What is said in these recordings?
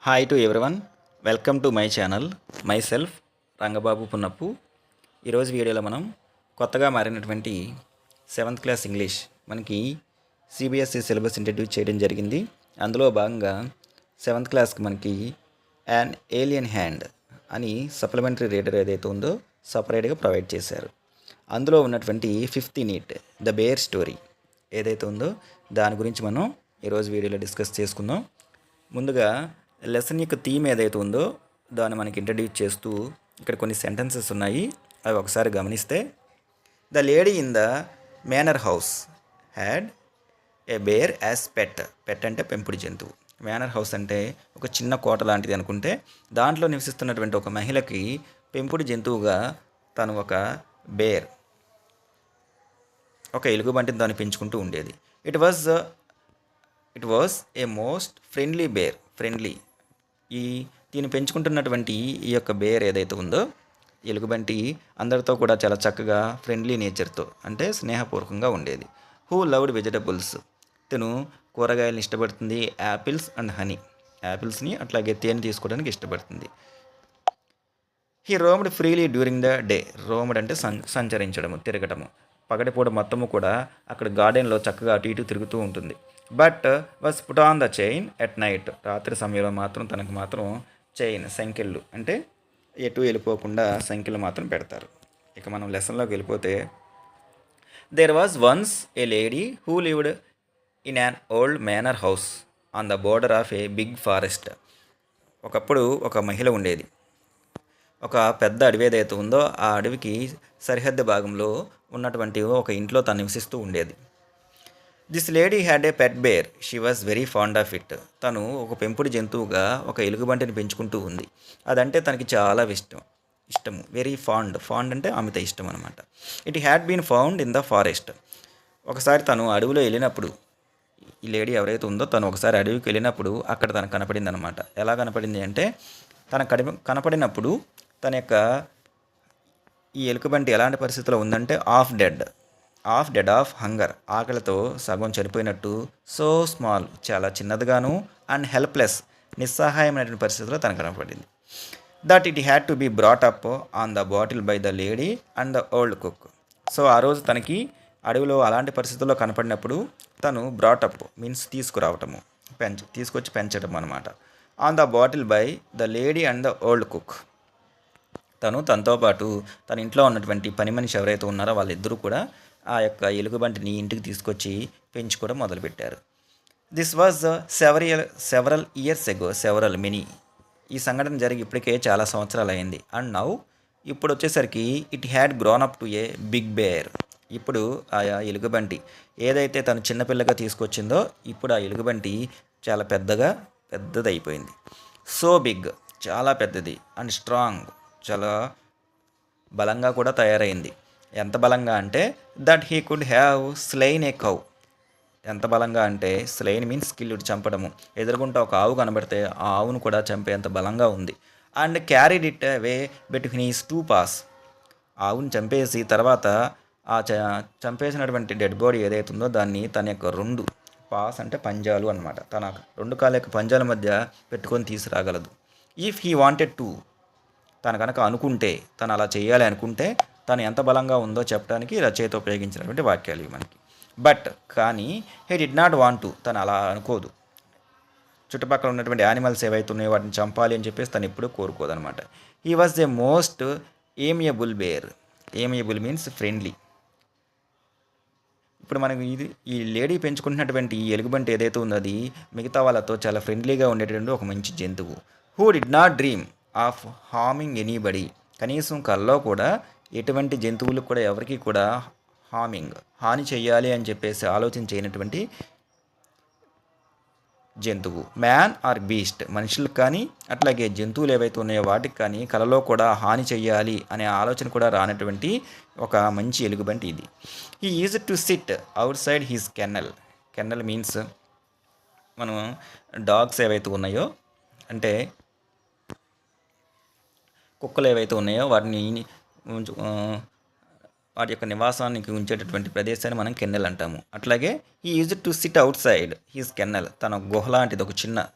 Hi to everyone, welcome to my channel. Myself Rangababu Punnappu. ఈరోజు వీడియోలో మనం కొత్తగా మారినటువంటి 7th క్లాస్ ఇంగ్లీష్ మనకి CBSE సిలబస్ ఇంట్రడ్యూస్ చేయడం జరిగింది. అందులో భాగంగా 7th క్లాస్కి మనకి యాన్ ఏలియన్ హ్యాండ్ అని సప్లిమెంటరీ రీడర్ ఏదైతే ఉందో సపరేట్గా ప్రొవైడ్ చేశారు. అందులో ఉన్నటువంటి 5th unit the bear story ఏదైతే ఉందో దాని గురించి మనం ఈరోజు వీడియోలో డిస్కస్ చేసుకుందాం. ముందుగా లెసన్ యొక్క థీమ్ ఏదైతే ఉందో దాన్ని మనకి ఇంట్రడ్యూస్ చేస్తూ ఇక్కడ కొన్ని సెంటెన్సెస్ ఉన్నాయి. అవి ఒకసారి గమనిస్తే, the lady in the manor house had a bear as pet. Pet అంటే పెంపుడు జంతువు. మేనర్ హౌస్ అంటే ఒక చిన్న కోట లాంటిది అనుకుంటే, దాంట్లో నివసిస్తున్నటువంటి ఒక మహిళకి పెంపుడు జంతువుగా తను ఒక బేర్, ఒక ఎలుగుబంటిని దాన్ని పెంచుకుంటూ ఉండేది. It was a most friendly bear. Friendly, దీన్ని పెంచుకుంటున్నటువంటి ఈ యొక్క బేర్ ఏదైతే ఉందో ఎలుగుబంటి అందరితో కూడా చాలా చక్కగా ఫ్రెండ్లీ నేచర్తో అంటే స్నేహపూర్వకంగా ఉండేది. Who loved vegetables. తను కూరగాయలను ఇష్టపడుతుంది. యాపిల్స్ అండ్ హనీ, యాపిల్స్ని అట్లాగే తేనె తీసుకోవడానికి ఇష్టపడుతుంది. He roamed freely during the day. Roamed అంటే సంచరించడము, తిరగటము. పగటిపూట మొత్తము కూడా అక్కడ గార్డెన్లో చక్కగా అటు ఇటు తిరుగుతూ ఉంటుంది. But was put on the chain at night. రాత్రి సమయంలో మాత్రం తనకు మాత్రం చైన్, సంఖ్యలు అంటే ఎటు వెళ్ళిపోకుండా సంఖ్యలు మాత్రం పెడతారు. ఇక మనం లెసన్లోకి వెళ్ళిపోతే, there was once a lady who lived in an old manor house on the border of a big forest. ఒకప్పుడు ఒక మహిళ ఉండేది. ఒక పెద్ద అడవి ఏదైతే ఉందో ఆ అడవికి సరిహద్దు భాగంలో ఉన్నటువంటి ఒక ఇంట్లో తను నివసిస్తూ ఉండేది. This lady had a pet bear. She was very fond of it. తను ఒక పెంపుడు జంతువుగా ఒక ఎలుగుబంటిని పెంచుకుంటూ ఉంది. అదంటే తనకి చాలా ఇష్టము. వెరీ ఫాండ్ అంటే అమిత ఇష్టం అనమాట. It had been found in the forest. ఒకసారి తను అడవిలో వెళ్ళినప్పుడు, ఈ లేడీ ఎవరైతే ఉందో తను ఒకసారి అడవికి వెళ్ళినప్పుడు అక్కడ తనకు కనపడింది అనమాట. ఎలా కనపడింది అంటే, కనపడినప్పుడు తన యొక్క ఈ ఎలుకబంటి ఎలాంటి పరిస్థితిలో ఉందంటే ఆఫ్ హంగర్, ఆకలితో సగం చనిపోయినట్టు, సో స్మాల్, చాలా చిన్నదిగాను, అండ్ హెల్ప్లెస్, నిస్సహాయమైనటువంటి పరిస్థితిలో తనకు కనపడింది. That it had to be brought up on the bottle by the lady and the old cook. So ఆ రోజు తనకి అడవిలో అలాంటి పరిస్థితుల్లో కనపడినప్పుడు తను బ్రాటప్ మీన్స్ తీసుకురావటము, తీసుకొచ్చి పెంచడం అనమాట. On the bottle by the lady and the old cook. తనతో పాటు తన ఇంట్లో ఉన్నటువంటి పని మనిషి ఎవరైతే ఉన్నారో వాళ్ళిద్దరూ కూడా ఆ యొక్క ఎలుగుబంటిని ఇంటికి తీసుకొచ్చి పెంచుకోవడం మొదలుపెట్టారు. This was several years ago. Many. ఈ సంఘటన జరిగి ఇప్పటికే చాలా సంవత్సరాలు అయింది. అండ్ నౌ, ఇప్పుడు వచ్చేసరికి it had grown up to a big bear. ఇప్పుడు ఆ ఎలుగుబంటి ఏదైతే తను చిన్నపిల్లగా తీసుకొచ్చిందో ఇప్పుడు ఆ ఎలుగుబంటి చాలా పెద్దదైపోయింది. సో బిగ్, చాలా పెద్దది. అండ్ స్ట్రాంగ్, చాలా బలంగా కూడా తయారైంది. ఎంత బలంగా అంటే, that he could have slain A cow. ఎంత బలంగా అంటే, స్లెయిన్ మీన్స్ స్కిల్డ్, చంపడము. ఎదురుగుంటా ఒక ఆవు కనబడితే ఆ ఆవును కూడా చంపేంత బలంగా ఉంది. And carried it away between his 2 paws. ఆవును చంపేసి తర్వాత ఆ చంపేసినటువంటి డెడ్ బాడీ ఏదైతే ఉందో దాన్ని తన యొక్క 2 paws అంటే పంజాలు అనమాట, తన 2 కాళ్ళ యొక్క పంజాల మధ్య పెట్టుకొని తీసుకురాగలదు. ఇఫ్ హీ వాంటెడ్ టు, తను కనుక అనుకుంటే, తను అలా చేయాలి అనుకుంటే తను ఎంత బలంగా ఉందో చెప్పడానికి రచయిత ఉపయోగించినటువంటి వాక్యాలు ఇవి మనకి. బట్ కానీ he did not want to, తను అలా అనుకోదు. చుట్టుపక్కల ఉన్నటువంటి యానిమల్స్ ఏవైతే ఉన్నాయో వాటిని చంపాలి అని చెప్పేసి తను ఎప్పుడూ కోరుకోదనమాట. He was a most amiable bear. Amiable means friendly. ఇప్పుడు మనకి ఈ లేడీ పెంచుకుంటున్నటువంటి ఈ ఎలుగుబంటి ఏదైతే ఉందో అది మిగతా వాళ్ళతో చాలా ఫ్రెండ్లీగా ఉండేటువంటి ఒక మంచి జంతువు. Who did not dream of harming anybody. కనీసం కల్లో కూడా ఎటువంటి జంతువులకు కూడా ఎవరికి కూడా హాని చేయాలి అని చెప్పేసి ఆలోచన చేయనటువంటి జంతువు. మ్యాన్ ఆర్ బీస్ట్, మనుషులకు కానీ అట్లాగే జంతువులు ఏవైతే ఉన్నాయో వాటికి కానీ కలలో కూడా హాని చేయాలి అనే ఆలోచన కూడా రానటువంటి ఒక మంచి ఎలుగుబంటి ఇది. He use to SIT out side his kernel means మనం డాగ్స్ ఏవైతే ఉన్నాయో అంటే కుక్కలు ఏవైతే ఉన్నాయో వాటిని వాటి యొక్క నివాసానికి ఉంచేటటువంటి ప్రదేశాన్ని మనం కెన్నెల్ అంటాము. అట్లాగే he used to SIT out side his kennel. తన గుహ లాంటిది ఒక చిన్న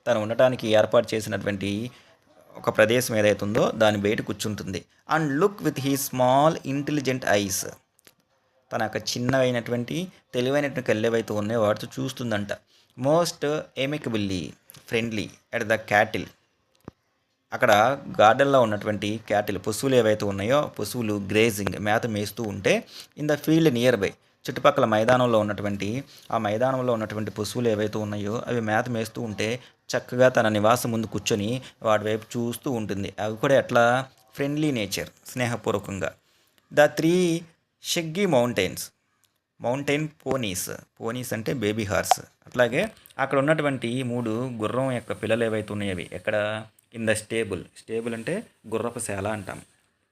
తను ఉండటానికి ఏర్పాటు చేసినటువంటి ఒక ప్రదేశం ఏదైతే ఉందో దాని బయట కూర్చుంటుంది. And look with he small intelligent eyes. తన యొక్క చిన్నవైనటువంటి తెలివైనటువంటి కళ్ళు ఏవైతే ఉన్నాయో వాటితో చూస్తుందంట. Most amicably friendly at the cattle. అక్కడ గార్డెన్లో ఉన్నటువంటి క్యాటిల్ పశువులు ఏవైతే ఉన్నాయో పశువులు గ్రేజింగ్ మేత మేస్తూ ఉంటే in the field near by చుట్టుపక్కల మైదానంలో ఉన్నటువంటి పశువులు ఏవైతే ఉన్నాయో అవి మేత మేస్తూ ఉంటే చక్కగా తన నివాసం ముందు కూర్చొని వాటి వైపు చూస్తూ ఉంటుంది. అవి కూడా ఎట్లా ఫ్రెండ్లీ నేచర్, స్నేహపూర్వకంగా. ద 3 షెగ్గీ మౌంటైన్ పోనీస్ అంటే బేబీ హార్స్. అట్లాగే అక్కడ ఉన్నటువంటి 3 గుర్రం యొక్క పిల్లలు ఏవైతే ఉన్నాయవి ఎక్కడ ఇన్ ద స్టేబుల్ అంటే గుర్రపుశాల అంటాం.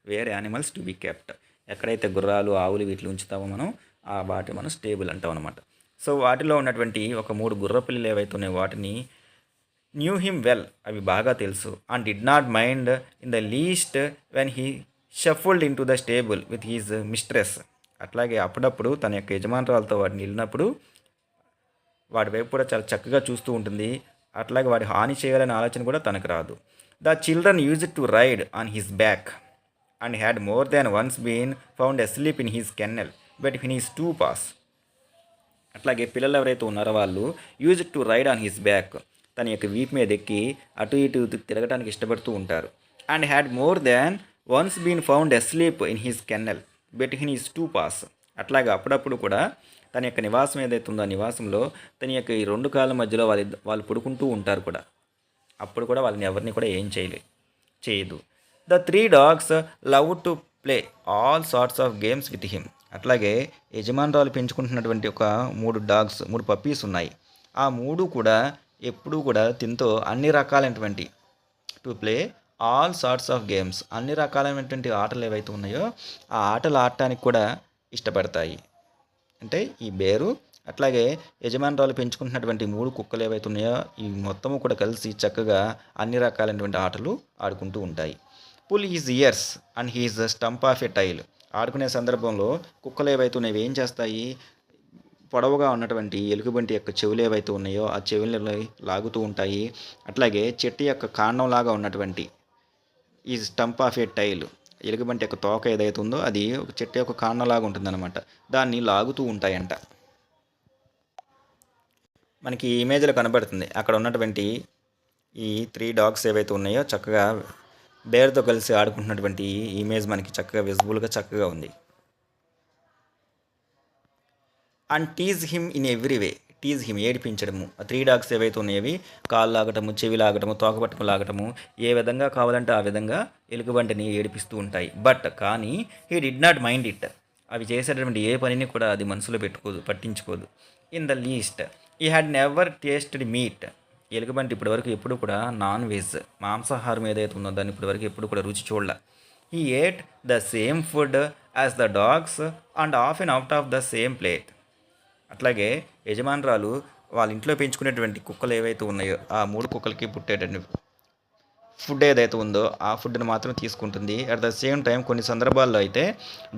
Where animals to be kept. ఎక్కడైతే గుర్రాలు ఆవులు వీటిని ఉంచుతామో మనం ఆ వాటి మనం స్టేబుల్ అంటాం అనమాట. సో వాటిలో ఉన్నటువంటి ఒక 3 గుర్ర పిల్లలు ఏవైతే ఉన్నాయో వాటిని న్యూ హిమ్ వెల్, అవి బాగా తెలుసు. And did not mind in the least when he shuffled in to the stable with he's mistress. అట్లాగే అప్పుడప్పుడు తన యొక్క యజమానురాలతో వాటిని వెళ్ళినప్పుడు వాడి వైపు కూడా చాలా చక్కగా చూస్తూ ఉంటుంది. అట్లాగే వాడి హాని చేయాలనే ఆలోచన కూడా తనకు రాదు. The children used to ride on his back and had more than once been found asleep in his kennel but in his 2 paws. అట్లాగే పిల్లలు ఎవరైతే ఉన్నారో వాళ్ళు used to ride on his back, తన యొక్క వీప్ మీద ఎక్కి అటు ఇటు తిరగడానికి ఇష్టపడుతూ ఉంటారు. And had more than once been found asleep in his kennel but in his 2 paws. అట్లాగే అప్పుడప్పుడు కూడా తన యొక్క నివాసం ఏదైతే ఉందో ఆ నివాసంలో తన యొక్క ఈ 2 కాళ్ళ మధ్యలో వాళ్ళు పడుకుంటూ ఉంటారు కూడా. అప్పుడు కూడా వాళ్ళని ఎవరిని కూడా ఏం చేయదు. The 3 dogs love to play all sorts of games with him. అట్లాగే యజమానురాలు పెంచుకుంటున్నటువంటి ఒక 3 పప్పీస్ ఉన్నాయి. ఆ 3 కూడా ఎప్పుడూ కూడా తింతో అన్ని రకాలైనటువంటి to play all sorts of games, అన్ని రకాలైనటువంటి ఆటలు ఏవైతే ఉన్నాయో ఆ ఆటలు ఆడటానికి కూడా ఇష్టపడతాయి. అంటే ఈ బేరు అట్లాగే యజమానురాలు పెంచుకుంటున్నటువంటి 3 కుక్కలు ఏవైతే ఉన్నాయో ఈ మొత్తము కూడా కలిసి చక్కగా అన్ని రకాలైనటువంటి ఆటలు ఆడుకుంటూ ఉంటాయి. Pull his ears and his stump of a tail. ఆడుకునే సందర్భంలో కుక్కలు ఏవైతే ఉన్నాయో ఏం చేస్తాయి, పొడవుగా ఉన్నటువంటి ఎలుగుబంటి యొక్క చెవులు ఏవైతే ఉన్నాయో ఆ చెవులను లాగుతూ ఉంటాయి. అట్లాగే చెట్టు యొక్క కాండంలాగా ఉన్నటువంటి ఈ స్టంప్ ఆఫ్ ఏ టైల్, ఎలుగుబంటి యొక్క తోక ఏదైతే ఉందో అది ఒక చెట్టు యొక్క కాండంలాగా ఉంటుందన్నమాట, దాన్ని లాగుతూ ఉంటాయంట. మనకి ఈ ఇమేజ్లో కనబడుతుంది అక్కడ ఉన్నటువంటి ఈ 3 dogs ఏవైతే ఉన్నాయో చక్కగా బేర్తో కలిసి ఆడుకుంటున్నటువంటి ఇమేజ్ మనకి చక్కగా విజిబుల్గా చక్కగా ఉంది. And tease him in every way. Tease him ఏడిపించడము. ఆ 3 dogs ఏవైతే ఉన్నాయవి కాళ్ళు లాగటము, చెవి లాగటము, తోక పట్టుకు లాగటము, ఏ విధంగా కావాలంటే ఆ విధంగా ఎలుగుబంటిని ఏడిపిస్తూ ఉంటాయి. బట్ కానీ he did not mind it. అవి చేసేటటువంటి ఏ పనిని కూడా అది మనసులో పట్టించుకోదు. ఇన్ ద లీస్ట్ ఈ హ్యాడ్ నెవర్ టేస్టెడ్ మీట్. ఎలుగుబంటి ఇప్పటివరకు ఎప్పుడు కూడా నాన్ వెజ్ మాంసాహారం ఏదైతే ఉందో దాన్ని ఇప్పటివరకు ఎప్పుడు కూడా రుచి చూడలే. He ate the same food as the dogs and off and out of the same plate. అట్లాగే యజమానురాలు వాళ్ళ ఇంట్లో పెంచుకునేటువంటి కుక్కలు ఏవైతే ఉన్నాయో ఆ 3 కుక్కలకి పుట్టేటువంటి ఫుడ్ ఏదైతే ఉందో ఆ ఫుడ్ని మాత్రం తీసుకుంటుంది. అట్ ద సేమ్ టైం కొన్ని సందర్భాల్లో అయితే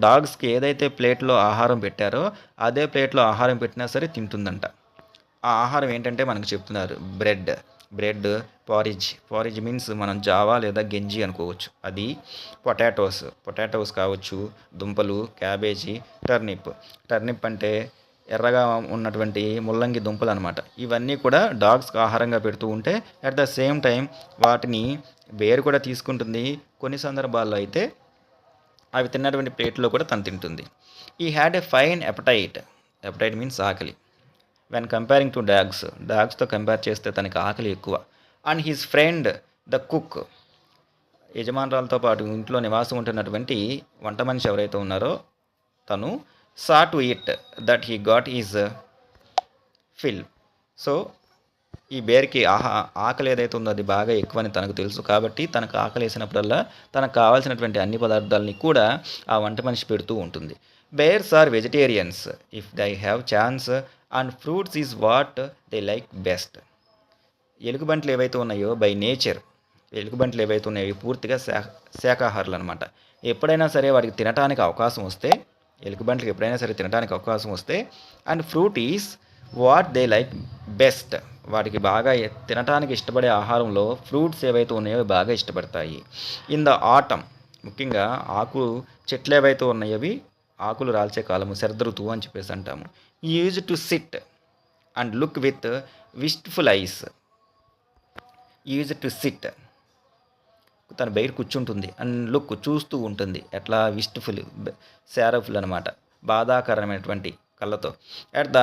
డాగ్స్కి ఏదైతే ప్లేట్లో ఆహారం పెట్టారో అదే ప్లేట్లో ఆహారం పెట్టినా సరే తింటుందంట. ఆ ఆహారం ఏంటంటే మనకు చెప్తున్నారు బ్రెడ్ పారిజ్ మీన్స్ మనం జావా లేదా గంజి అనుకోవచ్చు. అది పొటాటోస్ కావచ్చు, దుంపలు, క్యాబేజీ, టర్నిప్ అంటే ఎర్రగా ఉన్నటువంటి ముల్లంగి దుంపలు అనమాట. ఇవన్నీ కూడా డాగ్స్కి ఆహారంగా పెడుతూ ఉంటే అట్ ద సేమ్ టైం వాటిని బేర్ కూడా తీసుకుంటుంది. కొన్ని సందర్భాల్లో అయితే అవి తిన్నటువంటి ప్లేట్లో కూడా తను తింటుంది. He had a fine appetite means ఆకలి. వెన్ కంపేరింగ్ టు డాగ్స్తో కంపేర్ చేస్తే తనకి ఆకలి ఎక్కువ. And his friend the cook, యజమానురాలతో పాటు ఇంట్లో నివాసం ఉంటున్నటువంటి వంట మనిషి ఎవరైతే ఉన్నారో తను saw to it that he got his fill. So ఈ బేర్కి ఆకలి ఏదైతే ఉందో అది బాగా ఎక్కువని తనకు తెలుసు. కాబట్టి తనకు ఆకలి వేసినప్పుడల్లా తనకు కావాల్సినటువంటి అన్ని పదార్థాలని కూడా ఆ వంట మనిషి పెడుతూ ఉంటుంది. Bears are vegetarians if they have chance and fruits is what they like best. ఎలుగుబంట్లు ఏవైతే ఉన్నాయో బై నేచర్ ఎలుగుబంట్లు ఏవైతే ఉన్నాయో పూర్తిగా శాకాహారులు అనమాట. ఎప్పుడైనా సరే వాటికి తినడానికి అవకాశం వస్తే ఎలుగుబంట్లకు ఎప్పుడైనా సరే తినడానికి అవకాశం వస్తే and fruit is what they like best, వాటికి బాగా తినటానికి ఇష్టపడే ఆహారంలో ఫ్రూట్స్ ఏవైతే ఉన్నాయో అవి బాగా ఇష్టపడతాయి. ఇన్ ద ఆటమ్, ముఖ్యంగా చెట్లు ఏవైతే ఉన్నాయో అవి ఆకులు రాల్చే కాలము శరదృతువు అని చెప్పేసి అంటాము. Use to sit and look with wistful eyes. Use to sit, తను బయట కూర్చుంటుంది, అండ్ లుక్ చూస్తూ ఉంటుంది. ఎట్లా? విస్ట్ఫుల్, శారఫుల్ అనమాట, బాధాకరమైనటువంటి కళ్ళతో. At the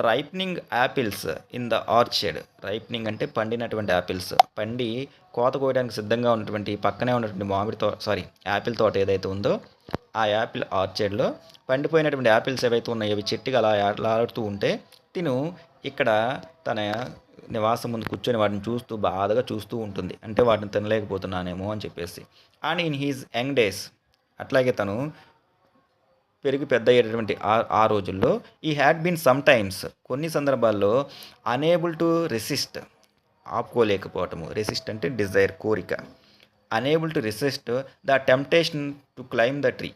ripening apples in the orchard. Ripening అంటే పండినటువంటి యాపిల్స్, పండి కోత కోయడానికి సిద్ధంగా ఉన్నటువంటి పక్కనే ఉన్నటువంటి యాపిల్ తోట ఏదైతే ఉందో ఆ యాపిల్ ఆర్చర్డ్లో పండిపోయినటువంటి యాపిల్స్ ఏవైతే ఉన్నాయో అవి చెట్టుగా అలా ఆడుతూ ఉంటే తిను ఇక్కడ తన నివాసం ముందు కూర్చొని వాటిని బాధగా చూస్తూ ఉంటుంది. అంటే వాటిని తినలేకపోతున్నానేమో అని చెప్పేసి. And in he's young days, అట్లాగే తను పెరిగి పెద్ద అయ్యేటటువంటి ఆ రోజుల్లో ఈ హ్యాడ్ బీన్ సమ్ టైమ్స్, కొన్ని సందర్భాల్లో అనేబుల్ టు రెసిస్ట్, ఆపుకోలేకపోవటము. రెసిస్ట్ అంటే డిజైర్, కోరిక. Unable to resist the temptation to claim the tree.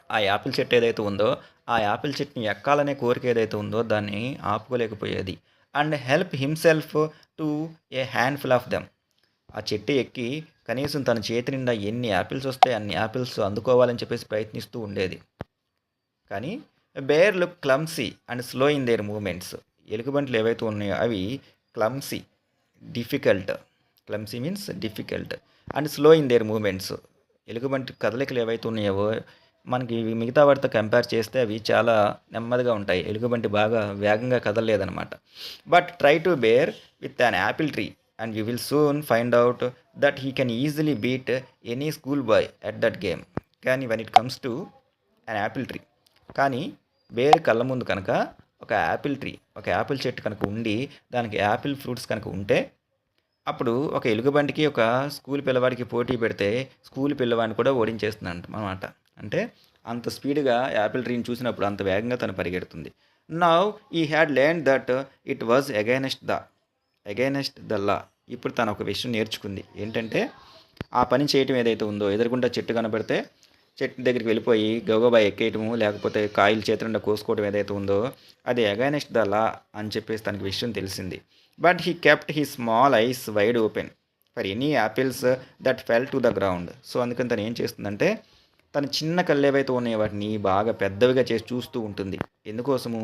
ఆ యాపిల్ చెట్టు ఏదైతే ఉందో ఆ యాపిల్ చెట్టుని ఎక్కాలనే కోరిక ఏదైతే ఉందో దాన్ని ఆపుకోలేకపోయేది. And help himself to a handful of them. ఆ చెట్టు ఎక్కి కనీసం తన చేతి నిండా ఎన్ని యాపిల్స్ వస్తే అన్ని యాపిల్స్ అందుకోవాలని చెప్పేసి ప్రయత్నిస్తూ ఉండేది. కానీ bear look clumsy and slow in their movements. ఎలుగుబంట్లు ఏవైతే ఉన్నాయో అవి clumsy, difficult. Clumsy means difficult and slow in their movements. ఎలుగుబంటి కదలికలు ఏవైతే ఉన్నాయో మనకి మిగతా వాటితో కంపేర్ చేస్తే అవి చాలా నెమ్మదిగా ఉంటాయి. ఎలుగుబంటి బాగా వేగంగా కదలలేదనమాట. But try to bear with an apple tree and you will soon find out that he can easily beat any school boy at that game. కానీ when it comes to an apple tree, కానీ bear కళ్ళ ముందు కనుక ఒక Apple చెట్టు కనుక ఉండి దానికి యాపిల్ ఫ్రూట్స్ కనుక ఉంటే అప్పుడు ఒక ఎలుగుబంటికి ఒక స్కూల్ పిల్లవాడికి పోటీ పెడితే స్కూల్ పిల్లవాడిని కూడా ఓడించేస్తుంది అన్నమాట. అంటే అంత స్పీడ్గా యాపిల్ ట్రీని చూసినప్పుడు అంత వేగంగా తను పరిగెడుతుంది. నౌ ఈ had learn that it was against the law. ఇప్పుడు తను ఒక విషయం నేర్చుకుంది. ఏంటంటే ఆ పని చేయటం ఏదైతే ఉందో, ఎదురుగుండా చెట్టు కనబడితే చెట్టు దగ్గరికి వెళ్ళిపోయి గబగబా ఎక్కేయటము, లేకపోతే కాయలు చేతులుండా కోసుకోవడం ఏదైతే ఉందో అది అగైనెస్ట్ ద లా అని చెప్పేసి తనకి విషయం తెలిసింది. But he kept he small eyes wide open for any apples that fell to the ground. So అందుకని తను ఏం చేస్తుందంటే తన చిన్న కళ్ళు ఏవైతే ఉన్నాయో వాటిని బాగా పెద్దవిగా చేసి చూస్తూ ఉంటుంది. ఎందుకోసము?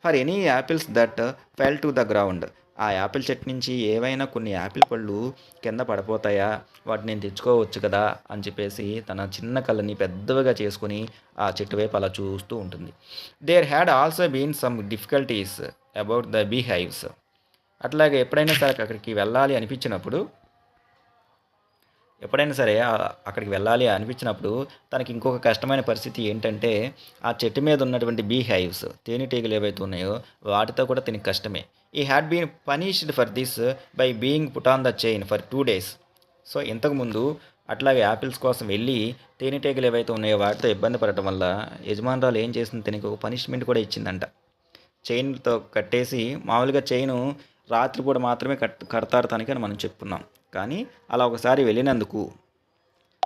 For any apples that fell to the ground. ఆ యాపిల్ చెట్టు నుంచి ఏవైనా కొన్ని యాపిల్ పళ్ళు కింద పడిపోతాయా, వాటిని నేను తెచ్చుకోవచ్చు కదా అని చెప్పేసి తన చిన్న కళ్ళని పెద్దవిగా చేసుకొని ఆ చెట్టు వైపు అలా చూస్తూ ఉంటుంది. There had also been some difficulties about the bee hives. అట్లాగే ఎప్పుడైనా సరే అక్కడికి వెళ్ళాలి అనిపించినప్పుడు తనకి ఇంకొక కష్టమైన పరిస్థితి ఏంటంటే ఆ చెట్టు మీద ఉన్నటువంటి బీ హైవ్స్, తేనెటీగలు ఏవైతే ఉన్నాయో వాటితో కూడా తినకి కష్టమే. He had been punished for this by being put on the chain for 2 days. So ఇంతకుముందు అట్లాగే యాపిల్స్ కోసం వెళ్ళి తేనెటీగలు ఏవైతే ఉన్నాయో వాటితో ఇబ్బంది పడటం వల్ల యజమానురాలు ఏం చేసింది, తనకి ఒక పనిష్మెంట్ కూడా ఇచ్చిందంట. చైన్తో కట్టేసి, మామూలుగా చైను రాత్రిపూట మాత్రమే కడతారు తనకి అని మనం చెప్పుకున్నాం. కానీ అలా ఒకసారి వెళ్ళినందుకు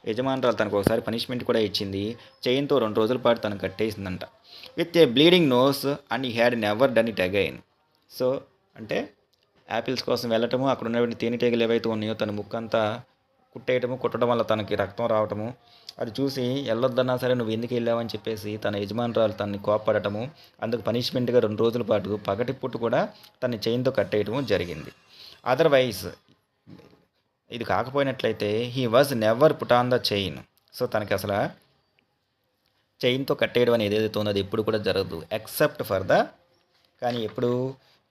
యజమానురాలు తనకు ఒకసారి పనిష్మెంట్ కూడా ఇచ్చింది. చైన్తో 2 రోజుల పాటు తను కట్టేసిందంట. With a bleeding nose and he had never done it again. So అంటే యాపిల్స్ కోసం వెళ్ళటము, అక్కడ ఉన్నటువంటి తేనెటీగలు ఏవైతే ఉన్నాయో తన ముక్కంతా కుట్టడం వల్ల తనకి రక్తం రావటము, అది చూసి వెళ్ళొద్దన్నా సరే నువ్వు ఎందుకు వెళ్ళావని చెప్పేసి తన యజమానురాలు తనని కోప్పడటము, అందుకు పనిష్మెంట్గా 2 రోజుల పాటు పగటిపూట కూడా తన చైన్తో కట్టేయటము జరిగింది. అదర్వైజ్ ఇది కాకపోయినట్లయితే he was never put on the chain. So తనకి అసలు చైన్తో కట్టేయడం అనేది ఏదైతే ఉన్నది ఎప్పుడు కూడా జరగదు, ఎక్సెప్ట్ ఫర్ ద, కానీ ఎప్పుడు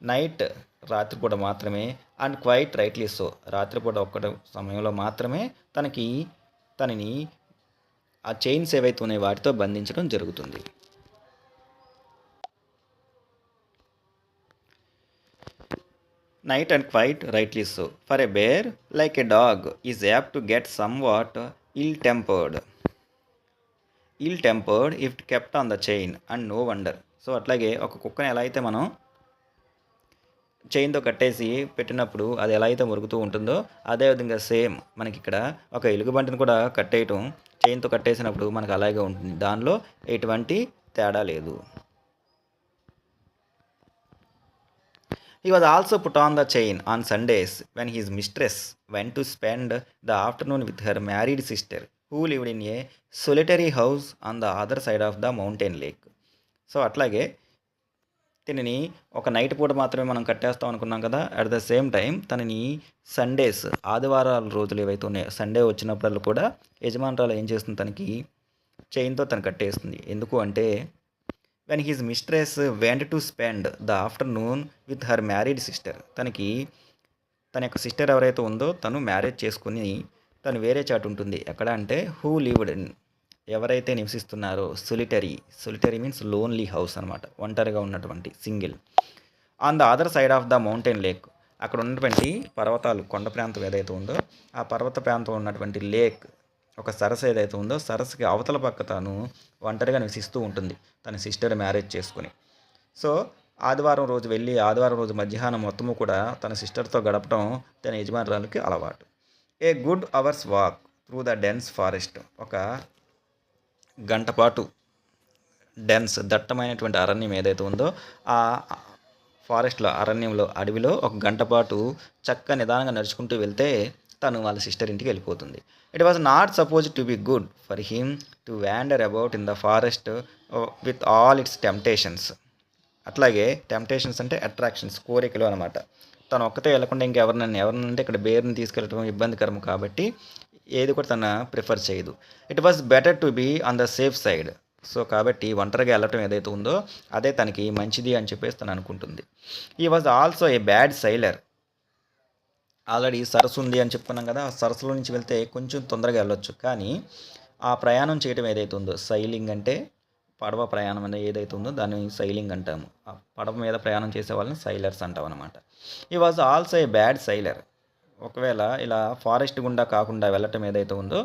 నైట్, రాత్రిపూట మాత్రమే. అండ్ క్వైట్ రైట్లీ సో, రాత్రిపూట ఒక్కటి సమయంలో మాత్రమే తనని ఆ చైన్స్ ఏవైతే ఉన్నాయో వాటితో బంధించడం జరుగుతుంది. Night and quite rightly so. For a bear, like a dog, is apt to get somewhat ill-tempered if kept on the chain, and no wonder. So అట్లాగే ఒక కుక్కని ఎలా అయితే మనం చైన్తో కట్టేసి పెట్టినప్పుడు అది ఎలా అయితే మురుగుతూ ఉంటుందో అదేవిధంగా సేమ్ మనకి ఇక్కడ ఒక ఎలుగుబంటిని కూడా కట్టేయటం, చైన్తో కట్టేసినప్పుడు మనకు అలాగే ఉంటుంది. దానిలో ఎటువంటి తేడా లేదు. He was also put on the chain on Sundays when his mistress went to spend the afternoon with her married sister, who lived in a solitary house on the other side of the mountain lake. So అట్లాగే దీనిని ఒక night పూట మాత్రమే మనం కట్టేస్తాం అనుకున్నాం కదా. At the same time తనని Sundays, ఆదివారాల రోజులు ఏవైతే ఉన్నాయో, సండే వచ్చినప్పుడల్లా కూడా యజమానురాలు ఏం చేస్తుంది, తనకి చైన్తో తను కట్టేస్తుంది. ఎందుకు అంటే when his mistress went to spend the afternoon with her married sister, తన యొక్క సిస్టర్ ఎవరైతే ఉందో తను మ్యారేజ్ చేసుకుని తను వేరే చాటు ఉంటుంది. ఎక్కడ అంటే హూ లివ్డ్ ఇన్, ఎవరైతే నివసిస్తున్నారో, సొలిటరీ మీన్స్ లోన్లీ హౌస్ అనమాట, ఒంటరిగా ఉన్నటువంటి single. On the other side of the mountain lake, అక్కడ ఉన్నటువంటి పర్వతాలు, కొండ ప్రాంతం ఏదైతే ఉందో ఆ పర్వత ప్రాంతం ఉన్నటువంటి లేక్, ఒక సరస్సు ఏదైతే ఉందో సరస్సుకి అవతల పక్క తాను ఒంటరిగా నివసిస్తూ ఉంటుంది తన సిస్టర్ మ్యారేజ్ చేసుకుని. సో ఆదివారం రోజు వెళ్ళి ఆదివారం రోజు మధ్యాహ్నం మొత్తము కూడా తన సిస్టర్తో గడపడం తన యజమానురాలకి అలవాటు. A good hours walk through the dense forest, ఒక గంట పాటు డెన్స్, దట్టమైనటువంటి అరణ్యం ఏదైతే ఉందో ఆ ఫారెస్ట్లో, అరణ్యంలో, అడవిలో ఒక గంట పాటు చక్క నిదానంగా నడుచుకుంటూ వెళ్తే తను వాళ్ళ సిస్టర్ ఇంటికి వెళ్ళిపోతుంది. It was not suppose to be good for him to wander about in the forest with all it's temptations. అట్లాగే టెంప్టేషన్స్ అంటే అట్రాక్షన్స్, కోరికలు అనమాట. తను ఒక్కతే వెళ్లకుండా ఎవరినంటే ఇక్కడ బేర్ని తీసుకెళ్ళడం ఇబ్బందికరం కాబట్టి ఏది కూడా తన ప్రిఫర్ చేయదు. It was better to be on the safe side. So కాబట్టి ఒంటరిగా వెళ్ళటం ఏదైతే ఉందో అదే తనకి మంచిది అని చెప్పేసి తను అనుకుంటుంది. ఈ was also a bad sailor. Already సరస్సు ఉంది అని చెప్పుకున్నాం కదా, ఆ సరస్సులో నుంచి వెళ్తే కొంచెం తొందరగా వెళ్ళొచ్చు, కానీ ఆ ప్రయాణం చేయడం ఏదైతే ఉందో, సైలింగ్ అంటే పడవ ప్రయాణం అనేది ఏదైతే ఉందో దాన్ని సైలింగ్ అంటాము. ఆ పడవ మీద ప్రయాణం చేసే వాళ్ళని సైలర్స్ అంటాం అనమాట. ఈ was also a bad sailor. ఒకవేళ ఇలా ఫారెస్ట్ గుండా కాకుండా వెళ్ళటం ఏదైతే ఉందో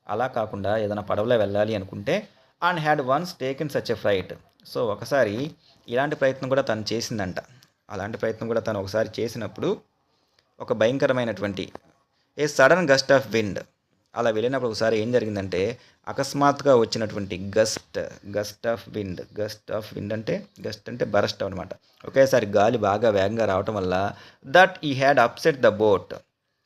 అలా కాకుండా ఏదైనా పడవలో వెళ్ళాలి అనుకుంటే, and had once taken such a flight. So ఒకసారి ఇలాంటి ప్రయత్నం కూడా తను చేసిందంట. అలాంటి ప్రయత్నం కూడా తను ఒకసారి చేసినప్పుడు ఒక భయంకరమైనటువంటి ఏ సడన్ గస్ట్ ఆఫ్ విండ్, అలా వెళ్ళినప్పుడు ఒకసారి ఏం జరిగిందంటే అకస్మాత్తుగా వచ్చినటువంటి గస్ట్ ఆఫ్ విండ్ అంటే గస్ట్ అంటే బరస్ట్ అనమాట. ఒకేసారి గాలి బాగా వేగంగా రావటం వల్ల that he had upset the boat,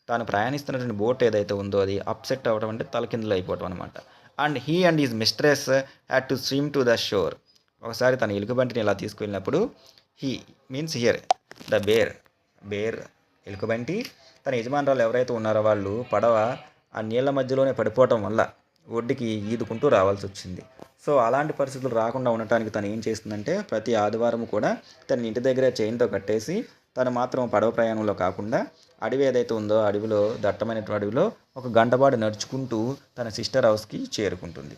తాను ప్రయాణిస్తున్నటువంటి బోట్ ఏదైతే ఉందో అది అప్సెట్ అవ్వడం అంటే తలకిందులు అయిపోవటం అనమాట. And he and his mistress had to swim to the shore. ఒకసారి తన ఎలుగుబంటిని ఇలా తీసుకువెళ్ళినప్పుడు, he means here the bear ఎలుకబంటి, తన యజమానురాలు ఎవరైతే ఉన్నారో వాళ్ళు పడవ ఆ నీళ్ళ మధ్యలోనే పడిపోవటం వల్ల ఒడ్డుకి ఈదుకుంటూ రావాల్సి వచ్చింది. సో అలాంటి పరిస్థితులు రాకుండా ఉండటానికి తను ఏం చేస్తుందంటే ప్రతి ఆదివారం కూడా తన ఇంటి దగ్గరే చైన్తో కట్టేసి తను మాత్రం పడవ ప్రయాణంలో కాకుండా అడవి ఏదైతే ఉందో అడవిలో, దట్టమైనటువంటి అడవిలో ఒక గంటపాటు నడుచుకుంటూ తన సిస్టర్ హౌస్కి చేరుకుంటుంది.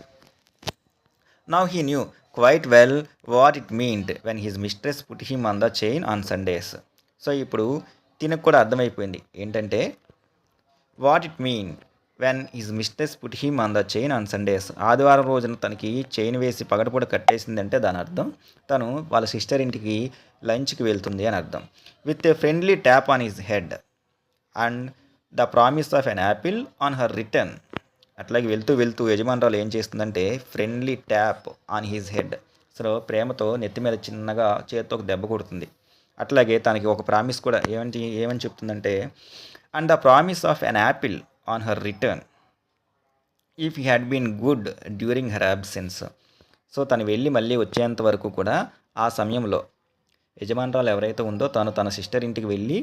Now he knew quite well what it meant when his mistress put him on the chain on Sundays. So ఇప్పుడు తినకు కూడా అర్థమైపోయింది ఏంటంటే what it mean when his mistress put him on the chain on Sundays. ఆదివారం రోజున తనకి chain వేసి పగడపూట కట్టేసిందంటే దాని అర్థం తను వాళ్ళ సిస్టర్ ఇంటికి లంచ్కి వెళ్తుంది అని అర్థం. With a friendly tap on his head and the promise of an apple on her return. అట్లాగే వెళ్తూ యజమానురాలు ఏం చేస్తుందంటే friendly tap on his head, so ప్రేమతో నెత్తి మీద చిన్నగా చేత్తో ఒక దెబ్బ కొడుతుంది. అట్లాగే తనకి ఒక ప్రామిస్ కూడా ఏమని చెప్తుందంటే and the promise of an apple on her return if he had been good during her absence. So తను వెళ్ళి మళ్ళీ వచ్చేంత వరకు కూడా ఆ సమయంలో యజమానురాలు ఎవరైతే ఉందో తన సిస్టర్ ఇంటికి వెళ్ళి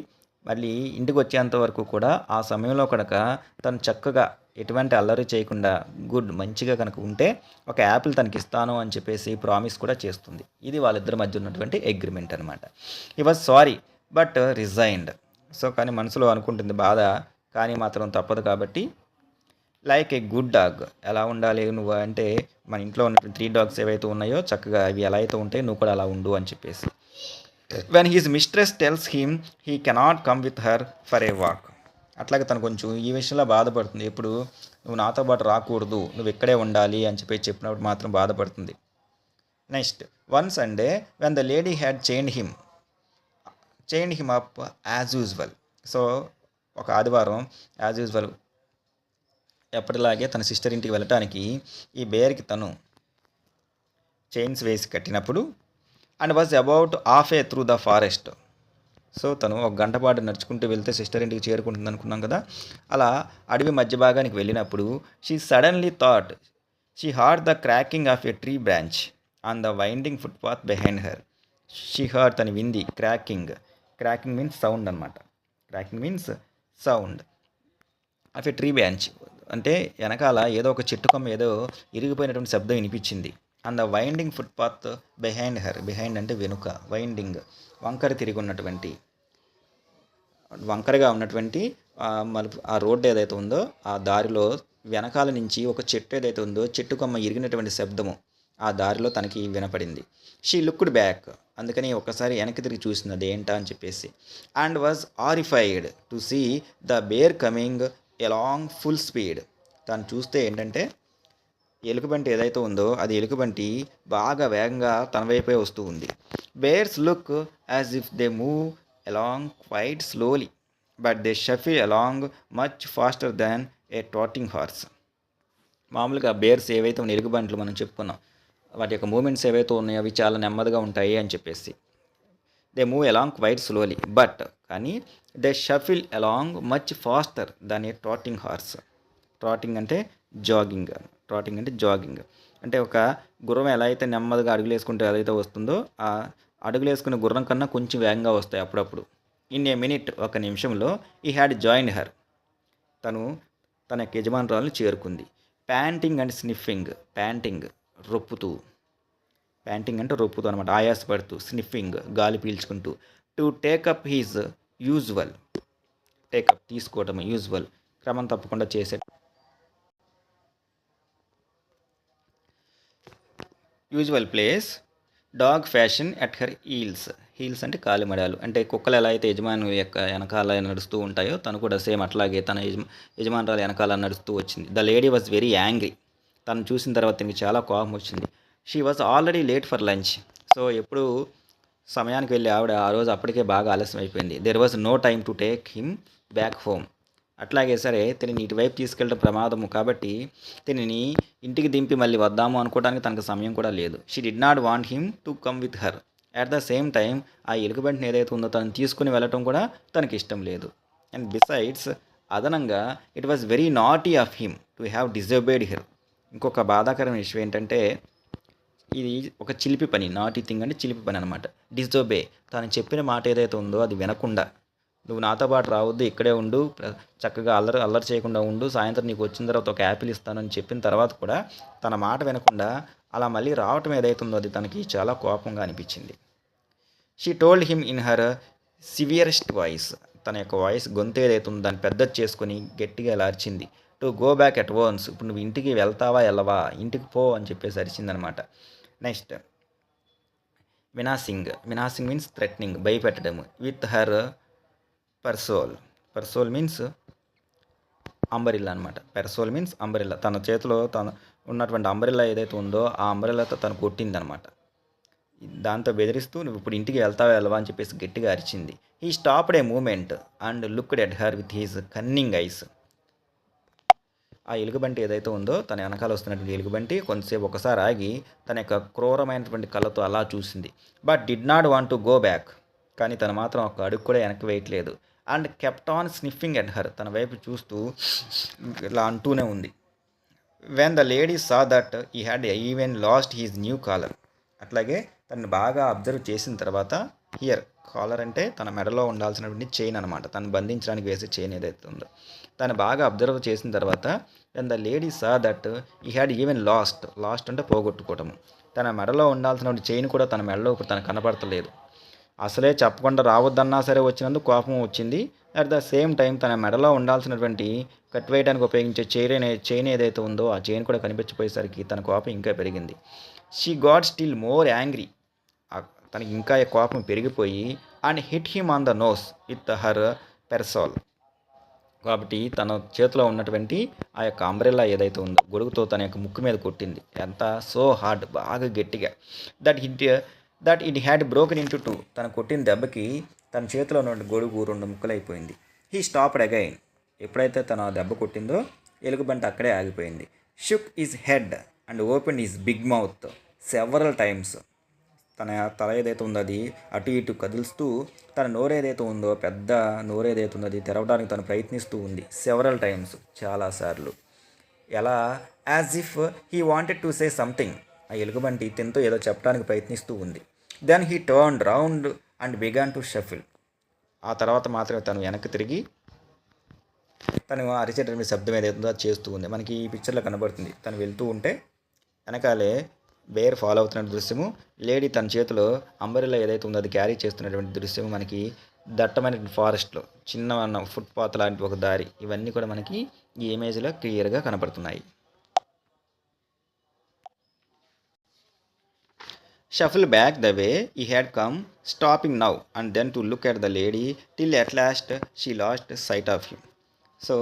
మళ్ళీ ఇంటికి వచ్చేంత వరకు కూడా ఆ సమయంలో కనుక తను చక్కగా ఎటువంటి అల్లరి చేయకుండా మంచిగా కనుక ఉంటే ఒక యాపిల్ తనకి ఇస్తాను అని చెప్పేసి ప్రామిస్ కూడా చేస్తుంది. ఇది వాళ్ళిద్దరి మధ్య ఉన్నటువంటి అగ్రిమెంట్ అనమాట. He was sorry but resigned. So కానీ మనసులో అనుకుంటుంది బాధ, కానీ మాత్రం తప్పదు కాబట్టి లైక్ ఏ గుడ్ డాగ్, ఎలా ఉండాలి నువ్వు అంటే మన ఇంట్లో ఉన్నటువంటి 3 డాగ్స్ ఏవైతే ఉన్నాయో చక్కగా అవి ఎలా అయితే ఉంటాయి నువ్వు కూడా అలా ఉండు అని చెప్పేసి. When his mistress tells him he cannot come with her for a walk. అట్లాగే తను కొంచెం ఈ విషయంలో బాధపడుతుంది. ఎప్పుడు నువ్వు నాతో పాటు రాకూడదు, నువ్వు ఇక్కడే ఉండాలి అని చెప్పినప్పుడు మాత్రం బాధపడుతుంది. Next one Sunday when the lady had chained him up as usual. So ఒక ఆదివారం యాజ్ యూజువల్ ఎప్పటిలాగే తన సిస్టర్ ఇంటికి వెళ్ళటానికి ఈ బేర్కి తను చైన్స్ వేసి కట్టినప్పుడు and was about half A through the forest. So తను ఒక గంట పాటు నడుచుకుంటూ వెళ్తే సిస్టర్ ఇంటికి చేరుకుంటుంది అనుకున్నాం కదా. అలా అడవి మధ్య భాగానికి వెళ్ళినప్పుడు she suddenly thought she hard the cracking of a tree branch on the winding footpath behind her. She hard తను వింది క్రాకింగ్. క్రాకింగ్ మీన్స్ సౌండ్ అనమాట. Cracking means sound of a tree branch అంటే వెనకాల ఏదో ఒక చెట్టు కొమ్మ ఏదో ఇరిగిపోయినటువంటి శబ్దం వినిపించింది. And the winding footpath behind her. Behind అంటే వెనుక, వైండింగ్ వంకర తిరిగి ఉన్నటువంటి, వంకరగా ఉన్నటువంటి మలుపు ఆ రోడ్డు ఏదైతే ఉందో ఆ దారిలో వెనకాల నుంచి ఒక చెట్టు ఏదైతే ఉందో చెట్టు కొమ్మ ఇరిగినటువంటి శబ్దము ఆ దారిలో తనకి వినపడింది. She looked back. అందుకని ఒకసారి వెనక్కి తిరిగి చూసింది అది ఏంటా అని చెప్పేసి. And was horrified to see the bear coming along full speed. తను చూస్తే ఏంటంటే ఎలుకబంటి ఏదైతే ఉందో అది ఎలుకబంటి బాగా వేగంగా తన వైపే వస్తూ ఉంది. Bears look as if they move along quite slowly but they shuffle along much faster than a trotting horse. మామూలుగా బేర్స్ ఏవైతే ఉన్న ఎలుగుబంట్లు మనం చెప్పుకున్నాం వాటి యొక్క మూమెంట్స్ ఏవైతే ఉన్నాయో అవి చాలా నెమ్మదిగా ఉంటాయి అని చెప్పేసి. They move along quite slowly but కానీ they shuffle along much faster than a trotting horse. Trotting అంటే జాగింగ్. ట్రాటింగ్ అంటే జాగింగ్ అంటే ఒక గుర్రం ఎలా అయితే నెమ్మదిగా అడుగులు వేసుకుంటే ఎలా అయితే వస్తుందో ఆ అడుగులు వేసుకునే గుర్రం కన్నా కొంచెం వేగంగా వస్తాయి అప్పుడప్పుడు. ఇన్ ఏ మినిట్ ఒక నిమిషంలో ఈ హ్యాడ్ జాయిన్ హర్. తను తన యొక్క యజమానురాలను చేరుకుంది. Panting and sniffing. ప్యాంటింగ్ రొప్పుతూ, ప్యాంటింగ్ అంటే రొప్పుతూ అనమాట, ఆయాసపడుతూ. స్నిఫింగ్ గాలి పీల్చుకుంటూ. To take up his usual. Take up తీసుకోవటం, యూజువల్ క్రమం తప్పకుండా చేసే usual place dog fashion at her heels. Heels అంటే కాలిమడాలు. అంటే కుక్కలు ఎలా అయితే యజమాని యొక్క వెనకాల నడుస్తూ ఉంటాయో తను కూడా సేమ్ అట్లాగే తన యజమానురాలు వెనకాల నడుస్తూ వచ్చింది. The lady was very angry. తను చూసిన తర్వాత తనకి చాలా కోపం వచ్చింది. She was already late for lunch. So ఎప్పుడు సమయానికి వెళ్ళి ఆవిడ ఆ రోజు అప్పటికే బాగా ఆలస్యం అయిపోయింది. There was no time to take him back home. అట్లాగే సరే తిని ఇటువైపు తీసుకెళ్ళడం ప్రమాదము కాబట్టి తిని ఇంటికి దింపి మళ్ళీ వద్దాము అనుకోవడానికి తనకు సమయం కూడా లేదు. She did not want him to come with her. At the same time ఆ ఎలుగుబంటిని ఏదైతే ఉందో తను తీసుకుని వెళ్ళటం కూడా తనకి ఇష్టం లేదు. అండ్ బిసైడ్స్ అదనంగా it was very naughty of him to have disobeyed her. ఇంకొక బాధాకరమైన విషయం ఏంటంటే ఇది ఒక చిలిపి పని. నాటీ థింగ్ అంటే చిలిపి పని అనమాట. డిజోబే తను చెప్పిన మాట ఏదైతే ఉందో అది వినకుండా నువ్వు నాతో పాటు రావద్దు, ఇక్కడే ఉండు, చక్కగా అల్లరి అల్లరి చేయకుండా ఉండు, సాయంత్రం నీకు వచ్చిన తర్వాత ఒక యాపిల్ ఇస్తానని చెప్పిన తర్వాత కూడా తన మాట వినకుండా అలా మళ్ళీ రావటం ఏదైతుందో అది తనకి చాలా కోపంగా అనిపించింది. She told him in her severest voice. తన యొక్క వాయిస్ గొంతు ఏదైతుందో దాన్ని పెద్దది చేసుకొని గట్టిగా ఇలా అరిచింది. To go back at once. ఇప్పుడు నువ్వు ఇంటికి వెళ్తావా వెళ్ళవా, ఇంటికి పో అని చెప్పేసి అరిచిందనమాట. Next menacing. Menacing means threatening, భయపెట్టడం. With her parasol. Parasol means umbrella అనమాట. Parasol means umbrella. తన చేతిలో తను ఉన్నటువంటి అంబరిల్లా ఏదైతే ఉందో ఆ అంబరిల్లాతో తను కొట్టిందనమాట. దాంతో బెదిరిస్తూ నువ్వు ఇప్పుడు ఇంటికి వెళ్తావా వెళ్ళవా అని చెప్పేసి గట్టిగా అరిచింది. He stopped a moment and looked at her with his cunning eyes. ఆ ఎలుగుబంటి ఏదైతే ఉందో తన వెనకాల వస్తున్నటువంటి ఎలుగుబంటి కొంతసేపు ఒకసారి ఆగి తన యొక్క క్రూరమైనటువంటి కళ్ళతో అలా చూసింది. But did not want to go back. కానీ తను మాత్రం ఒక అడుగు కూడా వెనక్కి వేయట్లేదు. And kept on sniffing at her. తన వైపు చూస్తూ ఇలా అంటూనే ఉంది. When the lady saw that he had even lost his new collar. అట్లాగే తను బాగా అబ్జర్వ్ చేసిన తర్వాత హియర్ కాలర్ అంటే తన మెడలో ఉండాల్సినటువంటి చైన్ అనమాట, తను బంధించడానికి వేసే చైన్ ఏదైతే ఉందో తను బాగా అబ్జర్వ్ చేసిన తర్వాత when the lady saw that he had even last. Last అంటే పోగొట్టుకోవటము. తన మెడలో ఉండాల్సినటువంటి చైన్ కూడా తన మెడలో ఇప్పుడు తనకు కనపడతలేదు. అసలే చెప్పకుండా రావద్దన్నా సరే వచ్చినందుకు కోపం వచ్చింది. అట్ ద సేమ్ టైం తన మెడలో ఉండాల్సినటువంటి కట్ వేయడానికి ఉపయోగించే చైన్ ఏదైతే ఉందో ఆ చైన్ కూడా కనిపించిపోయేసరికి తన కోపం ఇంకా పెరిగింది. She got still more angry. తనకి ఇంకా కోపం పెరిగిపోయి and hit him on the nose with her parasol. కాబట్టి తన చేతిలో ఉన్నటువంటి ఆ యొక్క అంబ్రెల్లా ఏదైతే ఉందో గొడుగుతో తన యొక్క ముక్కు మీద కొట్టింది. ఎంత సో హార్డ్, బాగా గట్టిగా. That it had broken into two. తను కొట్టిన దెబ్బకి తన చేతిలో ఉన్న గొడుగు 2 ముక్కలైపోయింది. He stopped again. ఎప్పుడైతే తను ఆ దెబ్బ కొట్టిందో ఎలుగుబంటి అక్కడే ఆగిపోయింది. Shook his head and open his big mouth several times. తన తల ఏదైతే ఉందో అది అటు ఇటు కదులుస్తూ తన నోరు ఏదైతే ఉందో పెద్ద నోరు ఏదైతే ఉందో అది తెరవడానికి తను ప్రయత్నిస్తూ ఉంది సెవరల్ టైమ్స్, చాలాసార్లు. ఎలా? As if he wanted to say something. ఆ ఎలుగుబంటి తినతో ఏదో చెప్పడానికి ప్రయత్నిస్తూ ఉంది. Then he turn round and began to shuffle. ఆ తర్వాత మాత్రమే తను వెనక్కి తిరిగి తను అరిచేటటువంటి శబ్దం ఏదైతుందో అది చేస్తూ ఉంది. మనకి ఈ పిక్చర్లో కనబడుతుంది. తను వెళ్తూ ఉంటే వెనకాలే బేర్ ఫాలో అవుతున్న దృశ్యము, లేడీ తన చేతిలో అంబరిలా ఏదైతే ఉందో అది క్యారీ చేస్తున్నటువంటి దృశ్యము మనకి దట్టమైన ఫారెస్ట్లో చిన్న ఫుట్పాత్ లాంటి ఒక దారి, ఇవన్నీ కూడా మనకి ఈ ఇమేజ్లో క్లియర్గా కనపడుతున్నాయి. Shuffle back the way he had come, stopping now and then to look at the lady till at last she lost sight of him. So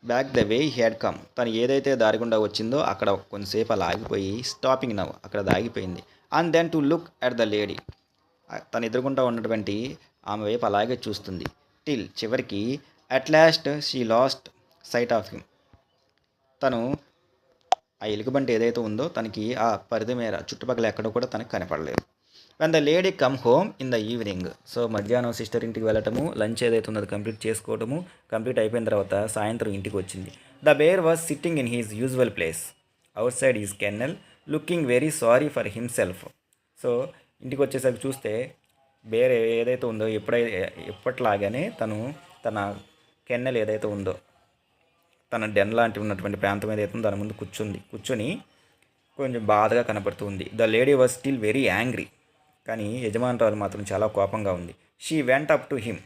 back the way he had come, తను ఏదైతే దారి గుండా వచ్చిందో అక్కడ కొంతసేపు అలా ఆగిపోయి stopping now, అక్కడ అది ఆగిపోయింది. And then to look at the lady, తను ఎదురుగుండా ఉన్నటువంటి ఆమె వైపు అలాగే చూస్తుంది. టిల్ చివరికి at last she lost sight of him, తను ఆ ఎలుగుబంటి ఏదైతే ఉందో తనకి ఆ పరిధి మేర చుట్టుపక్కల ఎక్కడ కూడా తనకు కనపడలేదు. When the lady come home in the evening, so మధ్యాహ్నం సిస్టర్ ఇంటికి వెళ్ళటము, లంచ్ ఏదైతే ఉందో అది కంప్లీట్ చేసుకోవటము, కంప్లీట్ అయిపోయిన తర్వాత సాయంత్రం ఇంటికి వచ్చింది. The bear was sitting in his usual place outside his kennel looking very sorry for himself. So ఇంటికి వచ్చేసరికి చూస్తే బేర్ ఏదైతే ఉందో ఎప్పట్లాగానే తన కెన్నెల్ ఏదైతే ఉందో తన డెన్ లాంటి ఉన్నటువంటి ప్రాంతం ఏదైతే ఉందో దాని ముందు కూర్చొని కొంచెం బాధగా కనపడుతుంది. The lady was still very angry, కానీ యజమానురాలు మాత్రం చాలా కోపంగా ఉంది. She went up to him,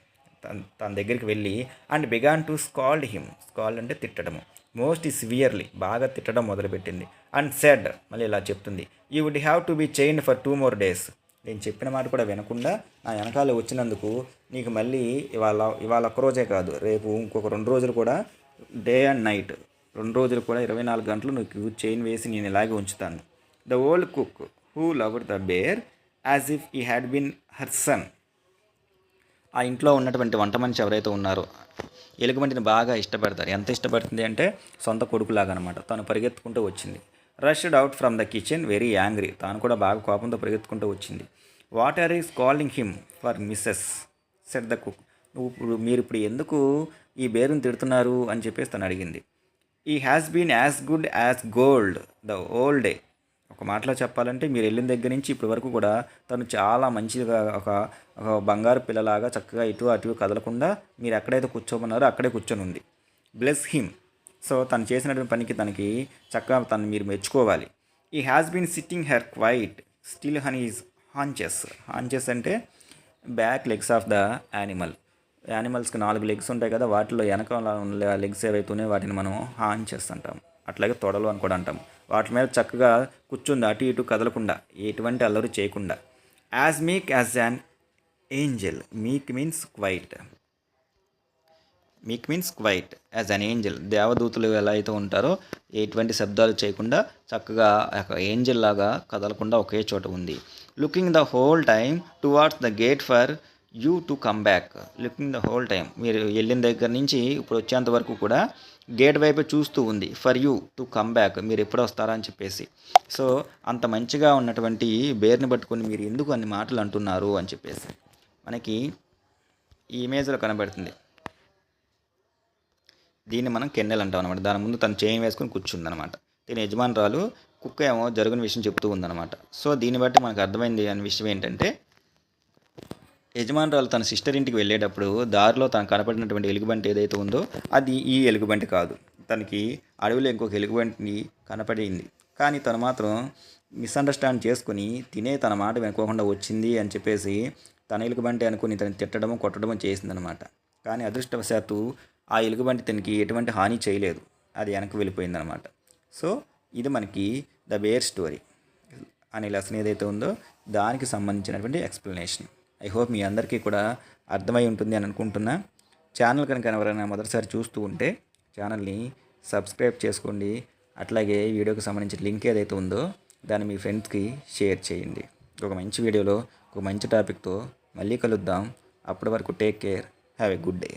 తన దగ్గరికి వెళ్ళి అండ్ బిగాన్ టు స్కాల్డ్ హిమ్, స్కాల్డ్ అంటే తిట్టడము, మోస్ట్ సివియర్లీ బాగా తిట్టడం మొదలుపెట్టింది. అండ్ సెడ్, మళ్ళీ ఇలా చెప్తుంది, you would have to be chained for 2 more days. నేను చెప్పిన మాట కూడా వినకుండా నా వెనకాల వచ్చినందుకు నీకు మళ్ళీ ఇవాళ ఒక్కరోజే కాదు, రేపు ఇంకొక 2 రోజులు కూడా డే అండ్ నైట్ 2 రోజులు కూడా 24 గంటలు నీకు చైన్ వేసి నేను ఇలాగే ఉంచుతాను. The old cook who loved the bear as if he had been her son. ఆ ఇంట్లో ఉన్నటువంటి వంట మనిషి ఎవరైతే ఉన్నారో ఎలుగుబంటిని బాగా ఇష్టపడతారు. ఎంత ఇష్టపడుతుంది అంటే సొంత కొడుకులాగా అనమాట. తను పరిగెత్తుకుంటూ వచ్చింది. Rushed out from the kitchen very angry, తాను కూడా బాగా కోపంతో పరిగెత్తుకుంటూ వచ్చింది. What are is calling him for missus said the cook. మీరు ఇప్పుడు ఎందుకు ఈ బేరుని తిడుతున్నారు అని చెప్పేసి తను అడిగింది. He has been as good as gold the old day. ఒక మాటలో చెప్పాలంటే మీరు వెళ్ళిన దగ్గర నుంచి ఇప్పటి వరకు కూడా తను చాలా మంచిగా ఒక బంగారు పిల్లలాగా చక్కగా ఇటు అటు కదలకుండా మీరు ఎక్కడైతే కూర్చోమన్నారో అక్కడే కూర్చొని ఉంది. బ్లెస్ హిమ్, సో తను చేసినటువంటి పనికి తనకి చక్కగా తను మీరు మెచ్చుకోవాలి. He has been sitting her quite still on his haunches. Haunches అంటే బ్యాక్ లెగ్స్ ఆఫ్ ద యానిమల్స్కి 4 లెగ్స్ ఉంటాయి కదా, వాటిలో వెనకాల లెగ్స్ ఏవైతేనే వాటిని మనం హాంచెస్ అంటాం. అట్లాగే తొడలు అని కూడా అంటాం. వాటి మీద చక్కగా కూర్చుంది, అటు ఇటు కదలకుండా, ఎటువంటి అల్లరి చేయకుండా. As meek as an angel, meek means quiet as an angel. దేవదూతులు ఎలా అయితే ఉంటారో ఎటువంటి శబ్దాలు చేయకుండా చక్కగా ఏంజల్ లాగా కదలకుండా ఒకే చోట ఉంది. Looking the whole time towards the gate for you to come back. Looking the whole time, మీరు వెళ్ళిన దగ్గర నుంచి ఇప్పుడు వచ్చేంత వరకు కూడా గేట్ వైపు చూస్తూ ఉంది. For you to come back, మీరు ఎప్పుడు వస్తారా అని చెప్పేసి. సో అంత మంచిగా ఉన్నటువంటి బేర్ని పట్టుకొని మీరు ఎందుకు అన్ని మాటలు అంటున్నారు అని చెప్పేసి మనకి ఈ ఇమేజ్లో కనబడుతుంది. దీన్ని మనం కెన్నెల్ అంటాం అనమాట. దాని ముందు తను చైన్ వేసుకొని కూర్చుందనమాట. దీని యజమానురాలు కుక్క ఏమో జరిగిన విషయం చెప్తూ ఉందన్నమాట. సో దీన్ని బట్టి మనకు అర్థమైంది అనే విషయం ఏంటంటే, యజమానురాలు తన సిస్టర్ ఇంటికి వెళ్ళేటప్పుడు దారిలో తనకు కనపడినటువంటి ఎలుగుబంటి ఏదైతే ఉందో అది ఈ ఎలుగుబంటి కాదు. తనకి అడవిలో ఇంకొక ఎలుగుబంటిని కనపడింది, కానీ తను మాత్రం మిస్అండర్స్టాండ్ చేసుకుని తన మాట వినుకోకుండా వచ్చింది అని చెప్పేసి తన ఎలుగుబంటి అనుకుని తను తిట్టడము కొట్టడము చేసిందనమాట. కానీ అదృష్టవశాత్తు ఆ ఎలుగుబంటి తనకి ఎటువంటి హాని చేయలేదు, అది వెనక్కి వెళ్ళిపోయిందనమాట. సో ఇది మనకి ద బేర్ స్టోరీ అనే లెసన్ ఏదైతే ఉందో దానికి సంబంధించినటువంటి ఎక్స్ప్లెనేషన్. ఐ హోప్ మీ అందరికీ కూడా అర్థమై ఉంటుంది అని అనుకుంటున్నా. ఛానల్ కనుక ఎవరైనా మొదటిసారి చూస్తూ ఉంటే ఛానల్ని సబ్స్క్రైబ్ చేసుకోండి. అట్లాగే వీడియోకి సంబంధించిన లింక్ ఏదైతే ఉందో దాన్ని మీ ఫ్రెండ్స్కి షేర్ చేయండి. ఒక మంచి వీడియోలో ఒక మంచి టాపిక్తో మళ్ళీ కలుద్దాం. అప్పటి వరకు take care, have a good day.